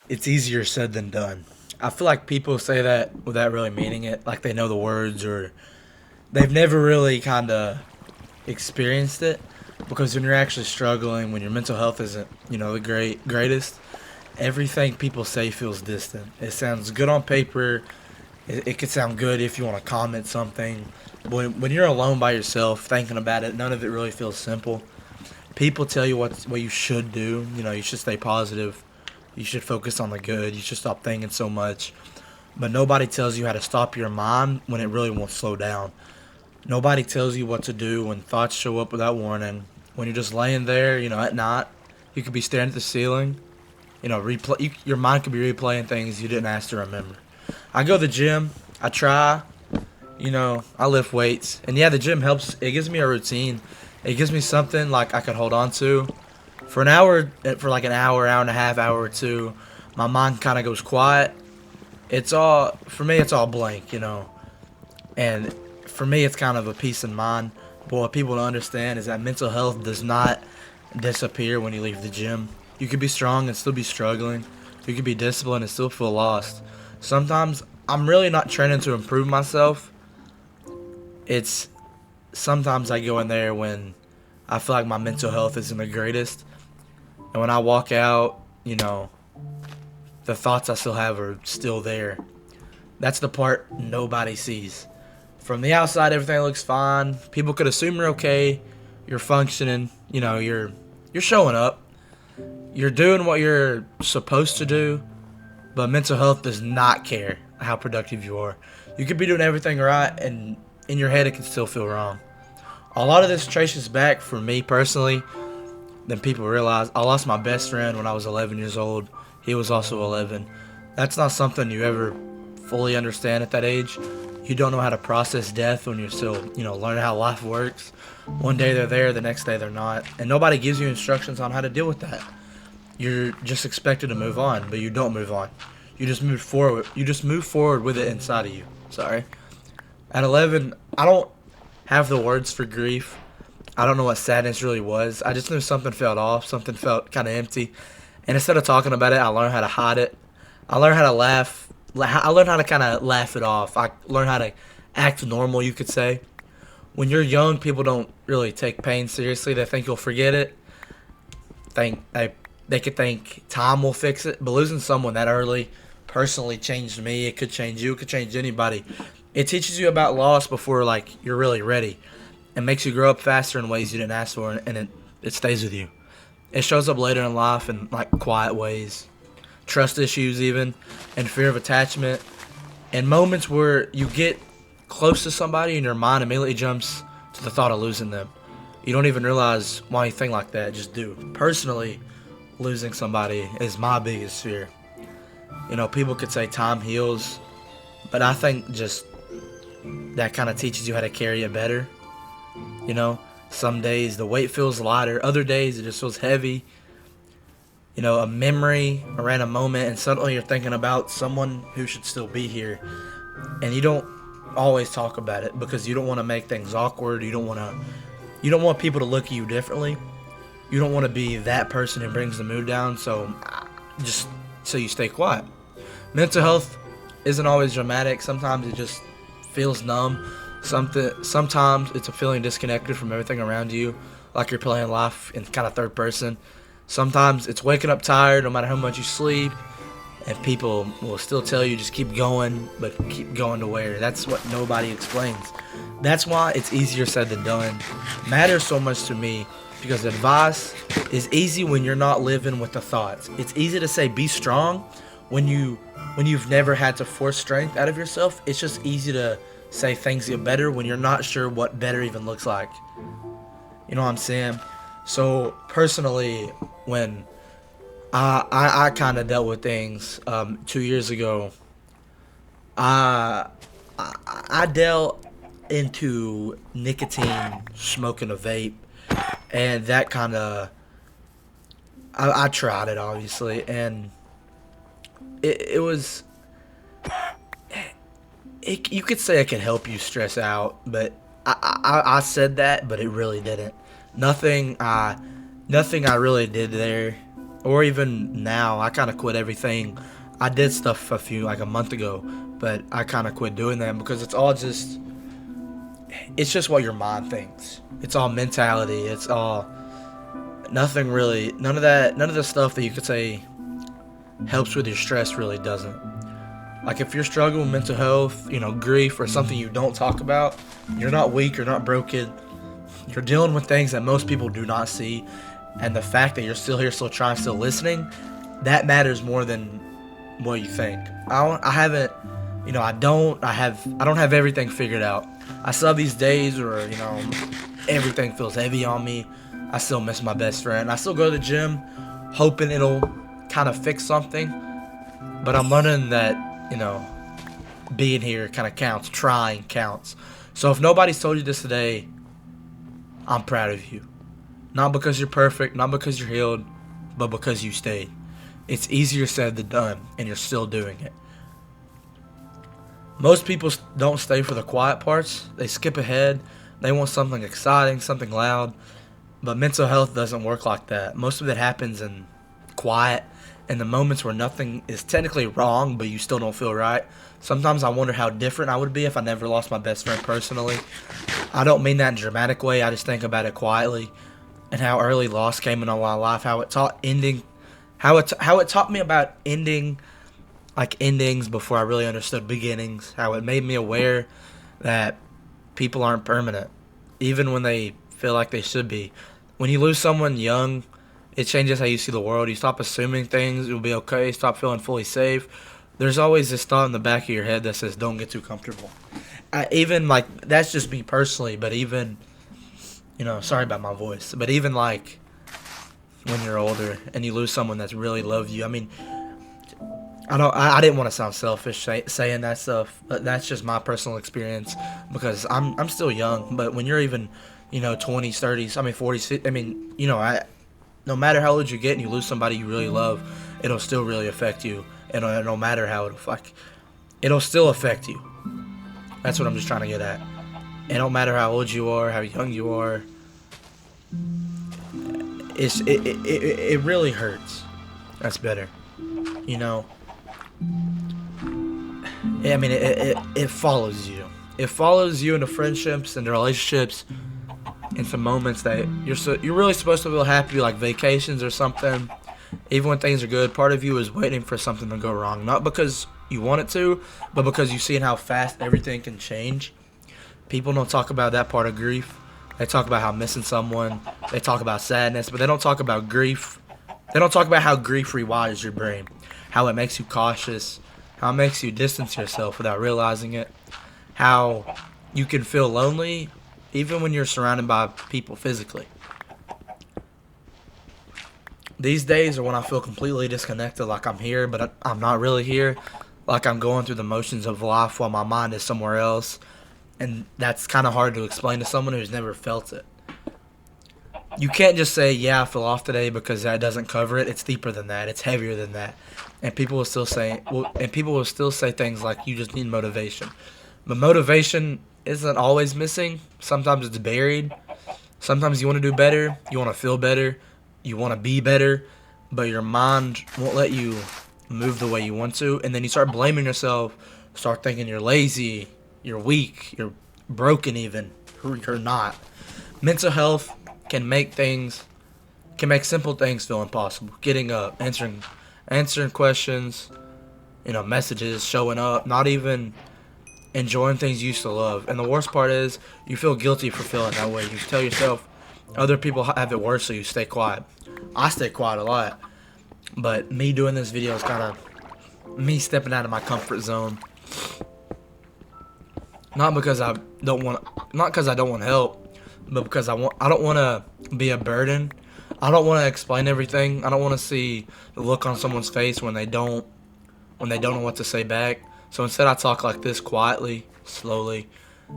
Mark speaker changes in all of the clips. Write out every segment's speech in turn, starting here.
Speaker 1: it's easier said than done. I feel like people say that without really meaning it, like they know the words or they've never really kind of experienced it. Because when you're actually struggling, when your mental health isn't, the greatest, everything people say feels distant. It sounds good on paper. It could sound good if you want to comment something. But when you're alone by yourself thinking about it, none of it really feels simple. People tell you what you should do. You should stay positive. You should focus on the good. You should stop thinking so much. But nobody tells you how to stop your mind when it really won't slow down. Nobody tells you what to do when thoughts show up without warning. When you're just laying there, at night, you could be staring at the ceiling. Your mind could be replaying things you didn't ask to remember. I go to the gym. I try. I lift weights, and yeah, the gym helps. It gives me a routine. It gives me something like I could hold on to for an hour, for like an hour, hour and a half, hour or two. My mind kind of goes quiet. It's all for me. It's all blank, and for me, it's kind of a peace of mind. But what people don't understand is that mental health does not disappear when you leave the gym. You could be strong and still be struggling. You could be disciplined and still feel lost. Sometimes I'm really not training to improve myself. It's sometimes I go in there when I feel like my mental health isn't the greatest. And when I walk out, the thoughts I still have are still there. That's the part nobody sees. From the outside, everything looks fine. People could assume you're okay. You're functioning. You're showing up. You're doing what you're supposed to do. But mental health does not care how productive you are. You could be doing everything right, and in your head, it can still feel wrong. A lot of this traces back for me personally. Then people realize I lost my best friend when I was 11 years old. He was also 11. That's not something you ever fully understand at that age. You don't know how to process death when you're still, learning how life works. One day they're there, the next day they're not. And nobody gives you instructions on how to deal with that. You're just expected to move on, but you don't move on. You just move forward. You just move forward with it inside of you. Sorry. At 11, I don't have the words for grief. I don't know what sadness really was. I just knew something felt off. Something felt kind of empty. And instead of talking about it, I learned how to hide it. I learned how to laugh. I learned how to kind of laugh it off. I learned how to act normal, you could say. When you're young, people don't really take pain seriously. They think you'll forget it. They could think time will fix it. But losing someone that early personally changed me. It could change you. It could change anybody. It teaches you about loss before you're really ready. It makes you grow up faster in ways you didn't ask for, and it stays with you. It shows up later in life in quiet ways, trust issues even, and fear of attachment, and moments where you get close to somebody and your mind immediately jumps to the thought of losing them. You don't even realize why you think like that. Just do. Personally, losing somebody is my biggest fear. People could say time heals, but I think just that kind of teaches you how to carry it better. You know, some days the weight feels lighter, other days it just feels heavy. A memory, a random moment, and suddenly you're thinking about someone who should still be here. And you don't always talk about it because you don't want to make things awkward. You don't want people to look at you differently. You don't want to be that person who brings the mood down, so you stay quiet. Mental health isn't always dramatic. Sometimes it just feels numb. Sometimes it's a feeling disconnected from everything around you, like you're playing life in kind of third person. Sometimes it's waking up tired no matter how much you sleep, and people will still tell you just keep going, but keep going to where? That's what nobody explains. That's why it's easier said than done. It matters so much to me because advice is easy when you're not living with the thoughts. It's easy to say be strong when you've never had to force strength out of yourself. It's just easy to say things get better when you're not sure what better even looks like. You know what I'm saying? So personally, when I kind of dealt with things 2 years ago, I I dealt into nicotine, smoking a vape, and that kind of I tried it obviously, and it was you could say it can help you stress out, but I said that, but it really didn't. Nothing I nothing I really did there. or even now, I kind of quit everything. I did stuff like a month ago, but I kind of quit doing that because it's just what your mind thinks. It's all mentality. It's all nothing really. None of the stuff that you could say helps with your stress really doesn't. Like if you're struggling with mental health, grief or something you don't talk about, you're not weak, you're not broken. You're dealing with things that most people do not see, and the fact that you're still here, still trying, still listening, that matters more than what you think. I don't have everything figured out. I still have these days where everything feels heavy on me. I still miss my best friend. I still go to the gym, hoping it'll kind of fix something. But I'm learning that being here kind of counts. Trying counts. So if nobody's told you this today, I'm proud of you. Not because you're perfect, not because you're healed, but because you stayed. It's easier said than done, and you're still doing it. Most people don't stay for the quiet parts. They skip ahead. They want something exciting, something loud. But mental health doesn't work like that. Most of it happens in quiet, in the moments where nothing is technically wrong, but you still don't feel right. Sometimes I wonder how different I would be if I never lost my best friend personally. I don't mean that in a dramatic way. I just think about it quietly, and how early loss came into my life. How it taught me about ending, like endings before I really understood beginnings. How it made me aware that people aren't permanent, even when they feel like they should be. When you lose someone young, it changes how you see the world. You stop assuming things will be okay. Stop feeling fully safe. There's always this thought in the back of your head that says, don't get too comfortable. Even like, that's just me personally, but even, sorry about my voice, but even like when you're older and you lose someone that's really loved you. I mean, I didn't want to sound selfish saying that stuff, but that's just my personal experience because I'm still young. But when you're even, 20s, 30s, 40s, no matter how old you get and you lose somebody you really love, it'll still really affect you. And no matter how it'll still affect you. That's what I'm just trying to get at. It don't matter how old you are, how young you are. It really hurts. That's better. It follows you. It follows you into friendships, into relationships, into moments that you're really supposed to feel happy, like vacations or something. Even when things are good, part of you is waiting for something to go wrong. Not because you want it to, but because you've seen how fast everything can change. People don't talk about that part of grief. They talk about how missing someone. They talk about sadness, but they don't talk about grief. They don't talk about how grief rewires your brain, how it makes you cautious, how it makes you distance yourself without realizing it, how you can feel lonely even when you're surrounded by people physically. These days are when I feel completely disconnected, like I'm here, but I'm not really here. Like I'm going through the motions of life while my mind is somewhere else. And that's kind of hard to explain to someone who's never felt it. You can't just say, yeah, I feel off today, because that doesn't cover it. It's deeper than that. It's heavier than that. And people will still say things like, you just need motivation. But motivation isn't always missing. Sometimes it's buried. Sometimes you want to do better. You want to feel better. You want to be better. But your mind won't let you move the way you want to. And then you start blaming yourself. Start thinking you're lazy. You're weak. You're broken even. You're not. Mental health can make simple things feel impossible. Getting up, answering questions, messages, showing up, not even enjoying things you used to love. And the worst part is you feel guilty for feeling that way. You tell yourself other people have it worse, so you stay quiet. I stay quiet a lot. But me doing this video is kind of me stepping out of my comfort zone. Not because I don't want help, but because I don't want to be a burden. I don't want to explain everything. I don't want to see the look on someone's face when they don't know what to say back. So instead I talk like this, quietly, slowly.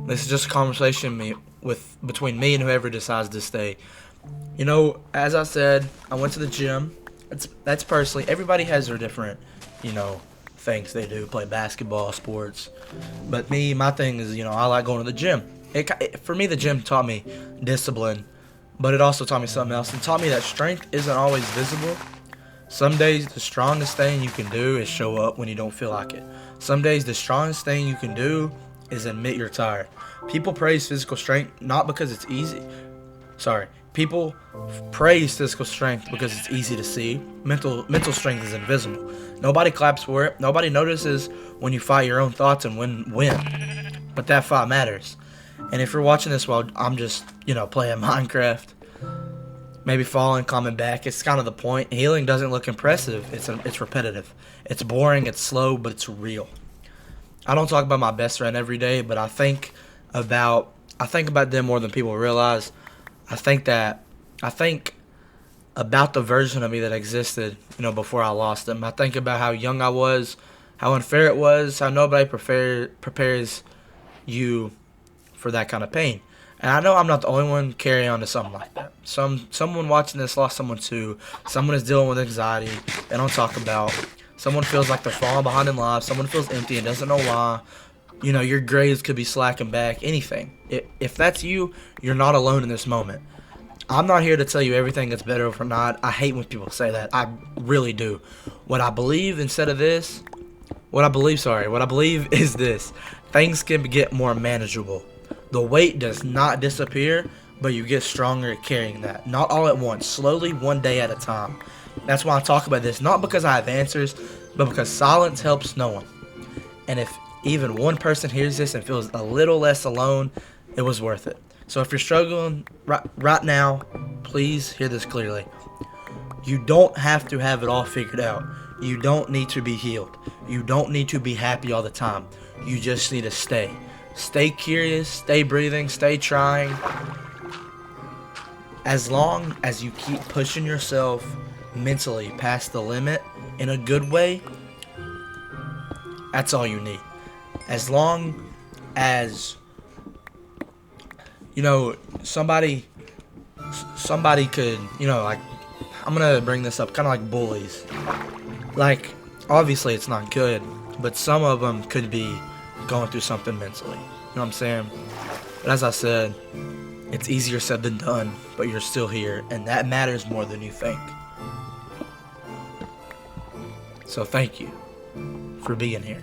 Speaker 1: This is just a conversation between me and whoever decides to stay. As I said, I went to the gym. That's personally, everybody has their different, things they do, play basketball, sports. But my thing is, I like going to the gym. For me, the gym taught me discipline, but it also taught me something else. It taught me that strength isn't always visible. Some days the strongest thing you can do is show up when you don't feel like it. Some days the strongest thing you can do is admit you're tired. People praise physical strength not because it's easy. Sorry. People praise physical strength because it's easy to see. Mental strength is invisible. Nobody claps for it. Nobody notices when you fight your own thoughts and win. But that fight matters. And if you're watching this while I'm just, playing Minecraft, maybe falling, coming back, it's kind of the point. Healing doesn't look impressive. It's repetitive. It's boring, it's slow, but it's real. I don't talk about my best friend every day, but I think about them more than people realize. I think about the version of me that existed, before I lost them. I think about how young I was, how unfair it was, how nobody prepares you for that kind of pain. And I know I'm not the only one carrying on to something like that. Someone watching this lost someone too. Someone is dealing with anxiety they don't talk about. Someone feels like they're falling behind in life. Someone feels empty and doesn't know why. Your grades could be slacking back. Anything. If that's you, you're not alone in this moment. I'm not here to tell you everything gets better overnight. I hate when people say that. I really do. What I believe is this. Things can get more manageable. The weight does not disappear, but you get stronger at carrying that. Not all at once, slowly, one day at a time. That's why I talk about this, not because I have answers, but because silence helps no one. And if even one person hears this and feels a little less alone, it was worth it. So if you're struggling right now, please hear this clearly. You don't have to have it all figured out. You don't need to be healed. You don't need to be happy all the time. You just need to stay. Stay curious, stay breathing, stay trying. As long as you keep pushing yourself mentally past the limit in a good way, that's all you need. As long as, somebody could, I'm going to bring this up, kind of like bullies. Like, obviously it's not good, but some of them could be going through something mentally. You know what I'm saying? But as I said, it's easier said than done, but you're still here, and that matters more than you think. So thank you for being here.